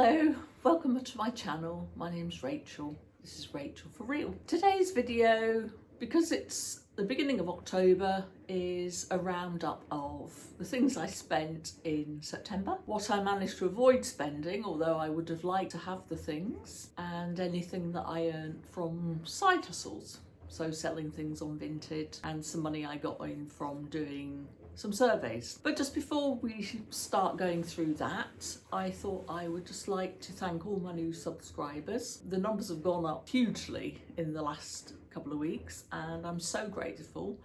Hello, welcome to my channel. My name's Rachel. This is Rachel for Real. Today's video, because it's the beginning of October, is a roundup of the things I spent in September, what I managed to avoid spending, although I would have liked to have the things, and anything that I earned from side hustles. So selling things on Vinted and some money I got in from doing some surveys. But just before we start going through that, I thought I would just like to thank all my new subscribers. The numbers have gone up hugely in the last couple of weeks and I'm so grateful.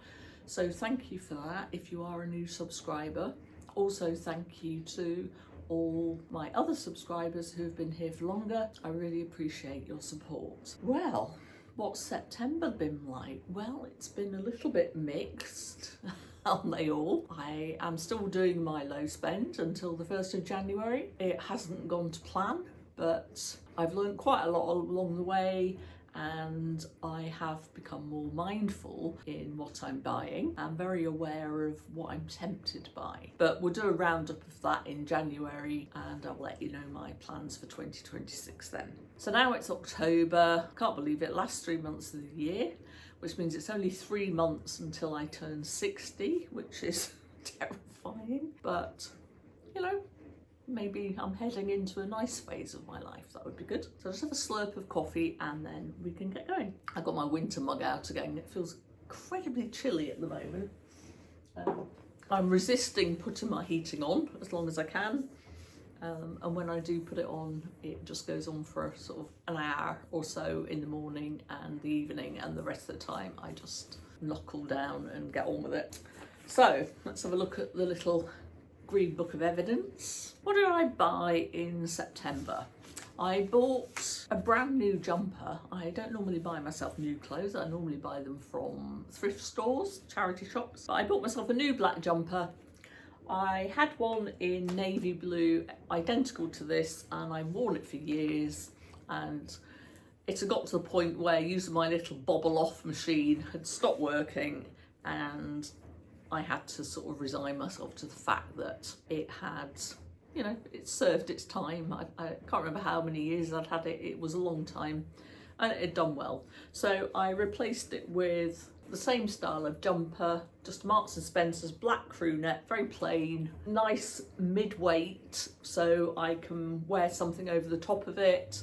So thank you for that if you are a new subscriber. Also thank you to all my other subscribers who have been here for longer. I really appreciate your support. Well, what's September been like? Well, it's been a little bit mixed. Aren't they all? I am still doing my low spend until the 1st of January. It hasn't gone to plan, but I've learned quite a lot along the way and I have become more mindful in what I'm buying. I'm very aware of what I'm tempted by. But we'll do a roundup of that in January and I'll let you know my plans for 2026 then. So now it's October. Can't believe it, last 3 months of the year, which means it's only 3 months until I turn 60, which is terrifying. But, you know, maybe I'm heading into a nice phase of my life. That would be good. So I'll just have a slurp of coffee and then we can get going. I've got my winter mug out again. It feels incredibly chilly at the moment. I'm resisting putting my heating on as long as I can. And when I do put it on, it just goes on for sort of an hour or so in the morning and the evening, and the rest of the time I just knuckle down and get on with it. So let's have a look at the little green book of evidence. What did I buy in September? I bought a brand new jumper. I don't normally buy myself new clothes. I normally buy them from thrift stores, charity shops. But I bought myself a new black jumper. I had one in navy blue, identical to this, and I've worn it for years, and it had got to the point where using my little bobble off machine had stopped working, and I had to sort of resign myself to the fact that it had, you know, it served its time. I can't remember how many years I'd had it. It was a long time and it had done well. So I replaced it with the same style of jumper, just Marks & Spencer's black crew neck, very plain, nice mid-weight, so I can wear something over the top of it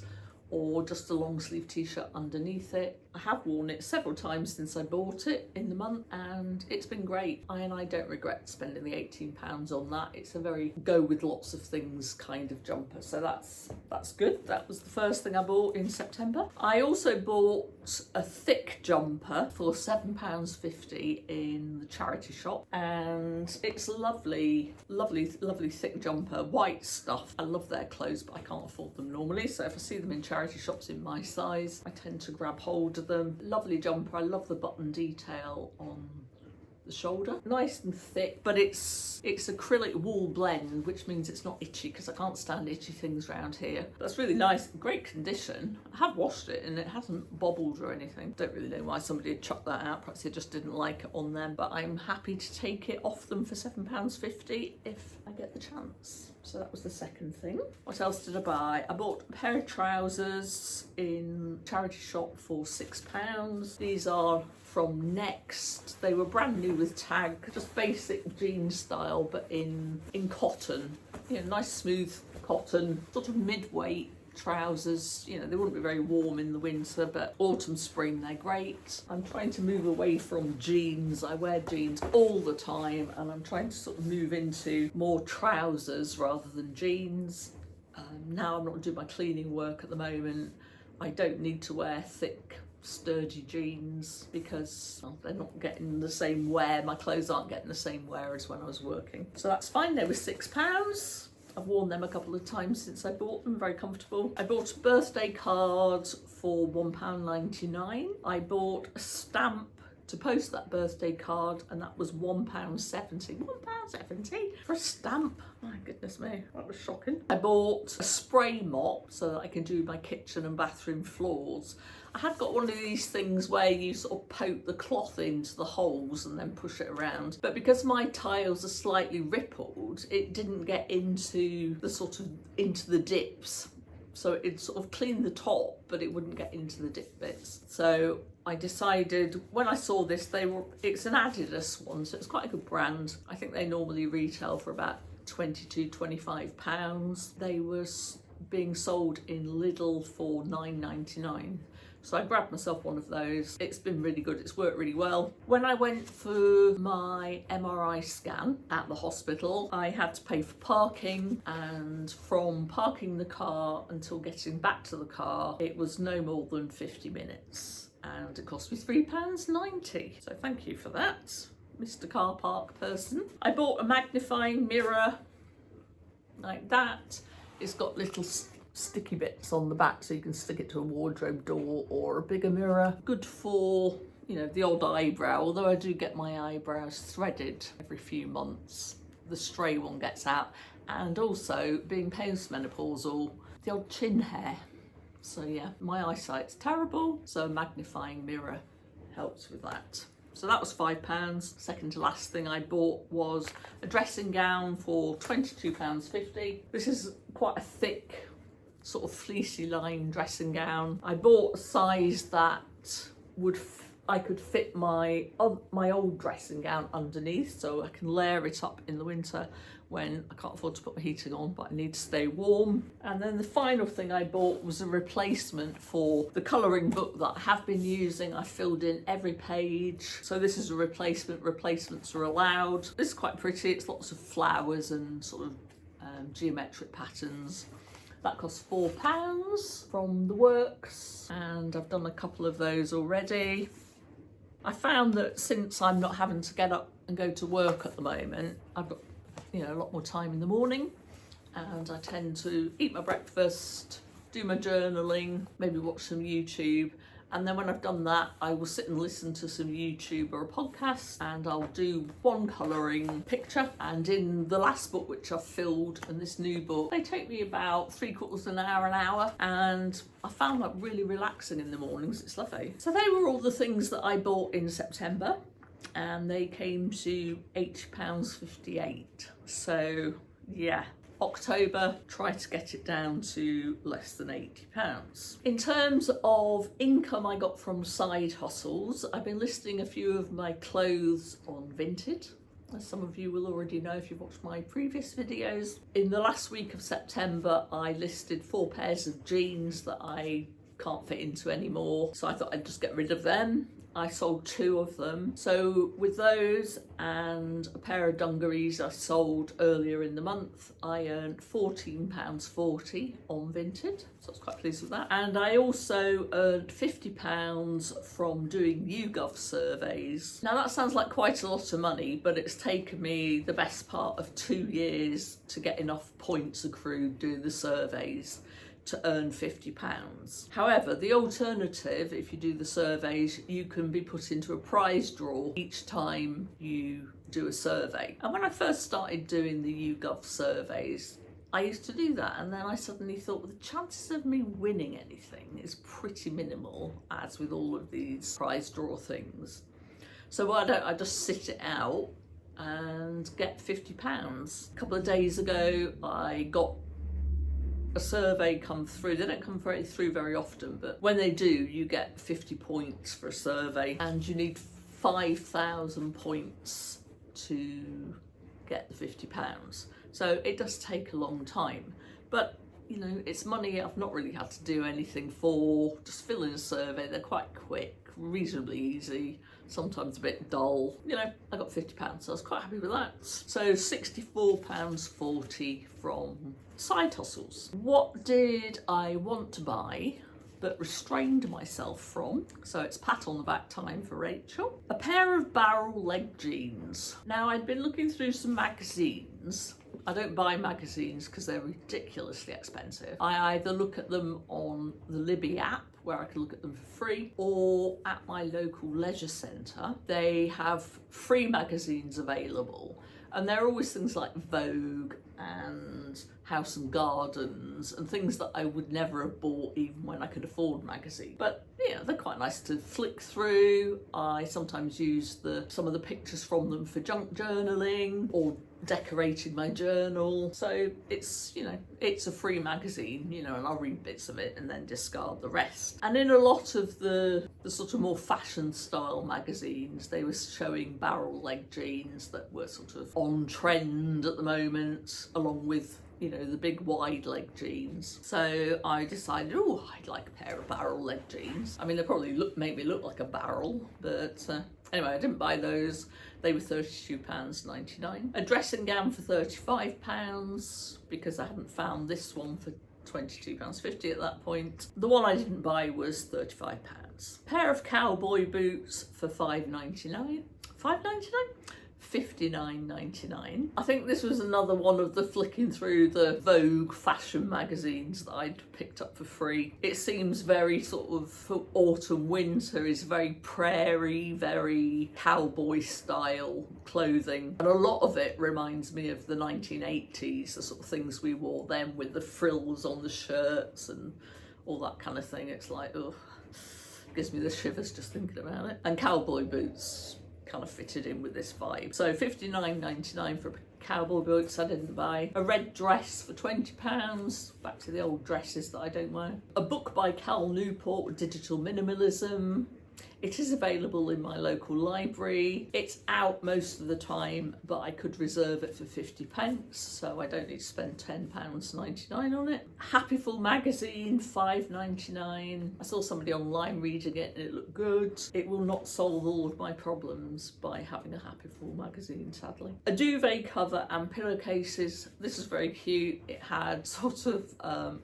or just a long sleeve t-shirt underneath it. I have worn it several times since I bought it in the month and it's been great. I don't regret spending the £18 on that. It's a very go with lots of things kind of jumper, so that's good. That was the first thing I bought in September. I also bought a thick jumper for £7.50 in the charity shop, and it's a lovely thick jumper, white stuff. I love their clothes, but I can't afford them normally, so if I see them in charity shops in my size, I tend to grab hold of them. Lovely jumper. I love the button detail on the shoulder, nice and thick, but it's acrylic wool blend, which means it's not itchy because I can't stand itchy things around here. That's really nice, great condition. I have washed it and it hasn't bobbled or anything. Don't really know why somebody had chucked that out. Perhaps they just didn't like it on them, but I'm happy to take it off them for £7.50 if I get the chance. So that was the second thing. What else did I buy? I bought a pair of trousers in charity shop for £6. These are from Next. They were brand new with tag, just basic jean style, but in cotton. You know, nice smooth cotton, sort of mid-weight trousers. You know, they wouldn't be very warm in the winter, but autumn, spring, they're great. I'm trying to move away from jeans. I wear jeans all the time, and I'm trying to sort of move into more trousers rather than jeans. Now I'm not doing my cleaning work at the moment. I don't need to wear thick, sturdy jeans because, well, they're not getting the same wear. My clothes aren't getting the same wear as when I was working. So that's fine. They were £6. I've worn them a couple of times since I bought them, very comfortable. I bought a birthday card for £1.99. I bought a stamp to post that birthday card and that was £1.70. £1.70 for a stamp? My goodness me, that was shocking. I bought a spray mop so that I can do my kitchen and bathroom floors. I had got one of these things where you sort of poke the cloth into the holes and then push it around. But because my tiles are slightly rippled, it didn't get into the dips. so it'd sort of clean the top, but it wouldn't get into the dip bits. So I decided when I saw this, it's an Adidas one, so it's quite a good brand. I think they normally retail for about £22-25. They were being sold in Lidl for £9.99. So I grabbed myself one of those. It's been really good, it's worked really well. When I went for my MRI scan at the hospital, I had to pay for parking, and from parking the car until getting back to the car, it was no more than 50 minutes. And it cost me £3.90. So thank you for that, Mr. Car Park person. I bought a magnifying mirror like that. It's got little sticky bits on the back so you can stick it to a wardrobe door or a bigger mirror. Good for, you know, the old eyebrow, although I do get my eyebrows threaded every few months. The stray one gets out, and also being postmenopausal, the old chin hair. So yeah, my eyesight's terrible, so a magnifying mirror helps with that. So that was £5. Second to last thing I bought was a dressing gown for £22.50. This is quite a thick, sort of fleecy lined dressing gown. I bought a size that I could fit my old dressing gown underneath, so I can layer it up in the winter when I can't afford to put my heating on, but I need to stay warm. And then the final thing I bought was a replacement for the colouring book that I have been using. I filled in every page, so this is a replacement. Replacements are allowed. This is quite pretty. It's lots of flowers and sort of geometric patterns. That costs £4 from the works, and I've done a couple of those already. I found that since I'm not having to get up and go to work at the moment, I've got, you know, a lot more time in the morning, and I tend to eat my breakfast, do my journaling, maybe watch some YouTube, and then when I've done that, I will sit and listen to some YouTube or a podcast, and I'll do one colouring picture. And in the last book which I've filled and this new book, they take me about 3/4 an hour, and I found that really relaxing in the mornings. It's lovely. So they were all the things that I bought in September, and they came to £80.58. So yeah, October, try to get it down to less than £80. In terms of income I got from side hustles, I've been listing a few of my clothes on Vinted, as some of you will already know if you've watched my previous videos. In the last week of September, I listed 4 pairs of jeans that I can't fit into anymore, so I thought I'd just get rid of them. I sold 2 of them. So with those and a pair of dungarees I sold earlier in the month, I earned £14.40 on Vinted. So I was quite pleased with that. And I also earned £50 from doing YouGov surveys. Now that sounds like quite a lot of money, but it's taken me the best part of 2 years to get enough points accrued doing the surveys to earn £50. However, the alternative, if you do the surveys, you can be put into a prize draw each time you do a survey. And when I first started doing the YouGov surveys, I used to do that, and then I suddenly thought, well, the chances of me winning anything is pretty minimal, as with all of these prize draw things. So why don't I just sit it out and get £50? A couple of days ago, I got a survey come through. They don't come through very often, but when they do, you get 50 points for a survey, and you need 5,000 points to get the £50. So it does take a long time, but you know, it's money I've not really had to do anything for. Just fill in a survey. They're quite quick, reasonably easy, sometimes a bit dull. You know, I got £50, so I was quite happy with that. So £64.40 from side hustles. What did I want to buy but restrained myself from? So it's pat on the back time for Rachel. A pair of barrel leg jeans. Now, I'd been looking through some magazines. I don't buy magazines because they're ridiculously expensive. I either look at them on the Libby app, where I can look at them for free, or at my local leisure centre. They have free magazines available, and they're always things like Vogue and House and Gardens and things that I would never have bought even when I could afford magazines. But yeah, they're quite nice to flick through. I sometimes use some of the pictures from them for junk journaling, or decorated my journal. So it's, you know, it's a free magazine, you know, and I'll read bits of it and then discard the rest. And in a lot of the sort of more fashion style magazines, they were showing barrel leg jeans that were sort of on trend at the moment, along with, you know, the big wide leg jeans. So I decided, oh, I'd like a pair of barrel leg jeans. I mean, they probably make me look like a barrel, but anyway, I didn't buy those. They were £32.99. A dressing gown for £35 because I hadn't found this one for £22.50 at that point. The one I didn't buy was £35. Pair of cowboy boots for £5.99. £5.99? £59.99. I think this was another one of the flicking through the Vogue fashion magazines that I'd picked up for free. It seems very sort of autumn winter, is very prairie, very cowboy style clothing, and a lot of it reminds me of the 1980s, the sort of things we wore then with the frills on the shirts and all that kind of thing. It's like, ugh, gives me the shivers just thinking about it. And cowboy boots kind of fitted in with this vibe. So £59.99 for cowboy boots I didn't buy. A red dress for £20, back to the old dresses that I don't wear. A book by Cal Newport, Digital Minimalism. It is available in my local library. It's out most of the time, but I could reserve it for 50p, so I don't need to spend £10.99 on it. Happyful magazine, £5.99. I saw somebody online reading it and it looked good. It will not solve all of my problems by having a Happyful magazine, sadly. A duvet cover and pillowcases. This is very cute. It had sort of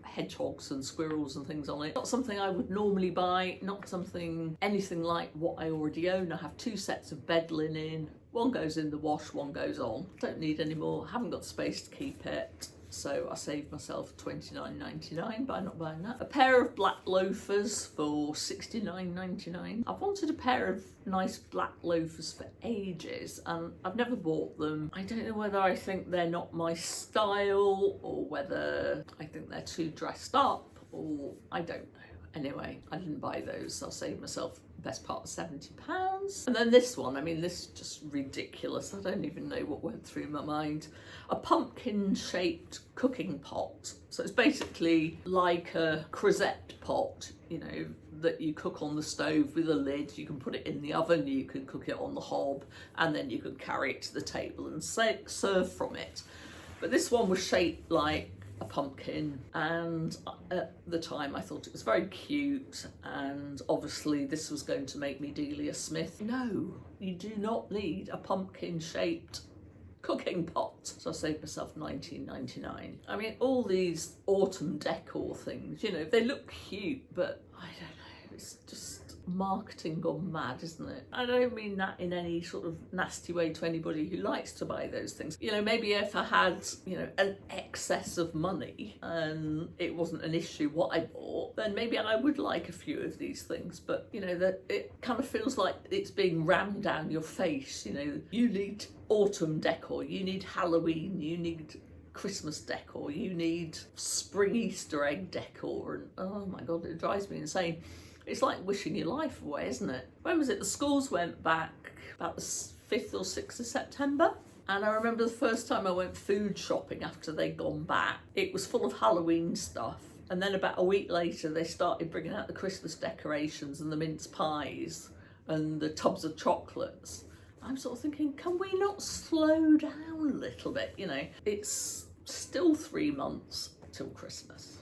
hedgehogs and squirrels and things on it. Not something I would normally buy, not something, anything like what I already own. I have 2 sets of bed linen. One goes in the wash, one goes on. Don't need any more, haven't got space to keep it. So I saved myself £29.99 by not buying that. A pair of black loafers for £69.99. I've wanted a pair of nice black loafers for ages and I've never bought them. I don't know whether I think they're not my style or whether I think they're too dressed up, or I don't know. Anyway, I didn't buy those, so I'll save myself the best part of £70. And then this one, I mean, this is just ridiculous. I don't even know what went through my mind. A pumpkin-shaped cooking pot. So it's basically like a crozet pot, you know, that you cook on the stove with a lid. You can put it in the oven, you can cook it on the hob, and then you can carry it to the table and serve from it. But this one was shaped like a pumpkin, and at the time I thought it was very cute, and obviously this was going to make me Delia Smith. No, you do not need a pumpkin shaped cooking pot. So I saved myself £19.99. I mean, all these autumn decor things, you know, they look cute, but I don't know, it's just marketing gone mad, isn't it? I don't mean that in any sort of nasty way to anybody who likes to buy those things. You know, maybe if I had, you know, an excess of money and it wasn't an issue what I bought, then maybe I would like a few of these things. But, you know, that it kind of feels like it's being rammed down your face. You know, you need autumn decor, you need Halloween, you need Christmas decor, you need spring Easter egg decor, and oh my God, it drives me insane. It's like wishing your life away, isn't it? When was it? The schools went back about the 5th or 6th of September. And I remember the first time I went food shopping after they'd gone back, it was full of Halloween stuff. And then about a week later, they started bringing out the Christmas decorations and the mince pies and the tubs of chocolates. I'm sort of thinking, can we not slow down a little bit? You know, it's still 3 months till Christmas.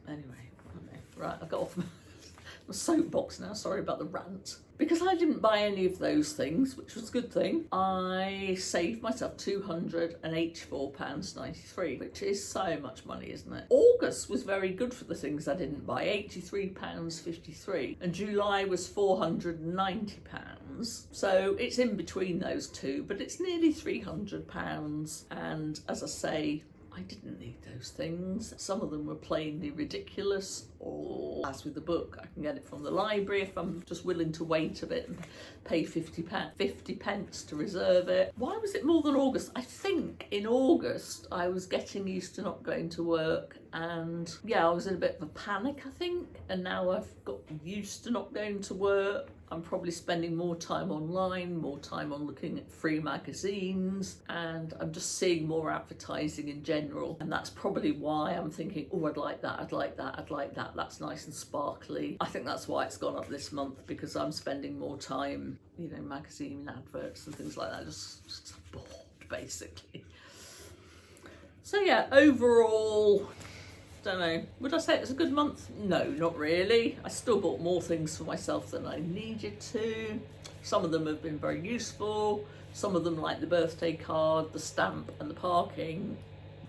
Anyway, okay. Right, I got off my soapbox now, sorry about the rant. Because I didn't buy any of those things, which was a good thing, I saved myself £284.93, which is so much money, isn't it? August was very good for the things I didn't buy, £83.53, and July was £490. So it's in between those two, but it's nearly £300, and as I say, I didn't need those things. Some of them were plainly ridiculous or or as with the book, I can get it from the library if I'm just willing to wait a bit and pay 50 pence to reserve it. Why was it more than August? I think in August I was getting used to not going to work, and yeah, I was in a bit of a panic, I think, and now I've got used to not going to work. I'm probably spending more time online, more time on looking at free magazines, and I'm just seeing more advertising in general. And that's probably why I'm thinking, oh, I'd like that, I'd like that, I'd like that. That's nice and sparkly. I think that's why it's gone up this month, because I'm spending more time, you know, magazine adverts and things like that. Just bored, basically. So yeah, overall, don't know, would I say it was a good month? No, not really. I still bought more things for myself than I needed to. Some of them have been very useful. Some of them, like the birthday card, the stamp and the parking,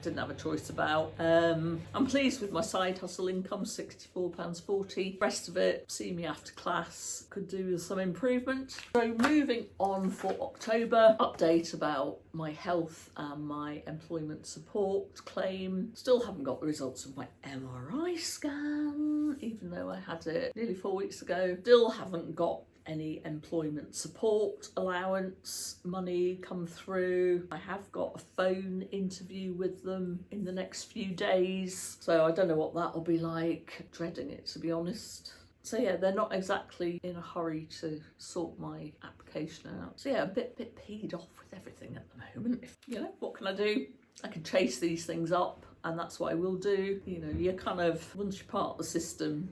didn't have a choice about. I'm pleased with my side hustle income, £64.40. Rest of it, see me after class, could do with some improvement. So moving on for October, update about my health and my employment support claim. Still haven't got the results of my MRI scan, even though I had it nearly 4 weeks ago. Still haven't got any employment support allowance money come through. I have got a phone interview with them in the next few days, so I don't know what that'll be like. Dreading it, to be honest. So yeah, they're not exactly in a hurry to sort my application out. So yeah, a bit peed off with everything at the moment. You know, what can I do? I can chase these things up, and that's what I will do. You know, you're kind of, once you're part of the system,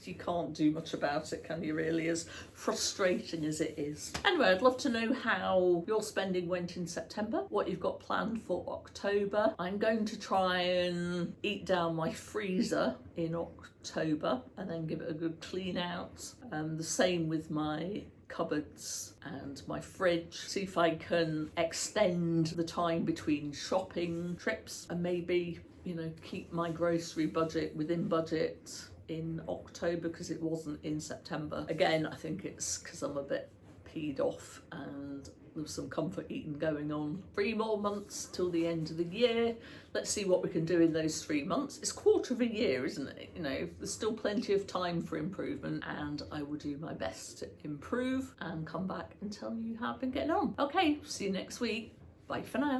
you can't do much about it, can you, really, as frustrating as it is. Anyway, I'd love to know how your spending went in September, what you've got planned for October. I'm going to try and eat down my freezer in October and then give it a good clean out. The same with my cupboards and my fridge. See if I can extend the time between shopping trips and maybe, you know, keep my grocery budget within budget in October, because it wasn't in September. Again, I think it's because I'm a bit peed off and there's some comfort eating going on. 3 more months till the end of the year. Let's see what we can do in those 3 months. It's a quarter of a year, isn't it? You know, there's still plenty of time for improvement, and I will do my best to improve and come back and tell you how I've been getting on. Okay, see you next week. Bye for now.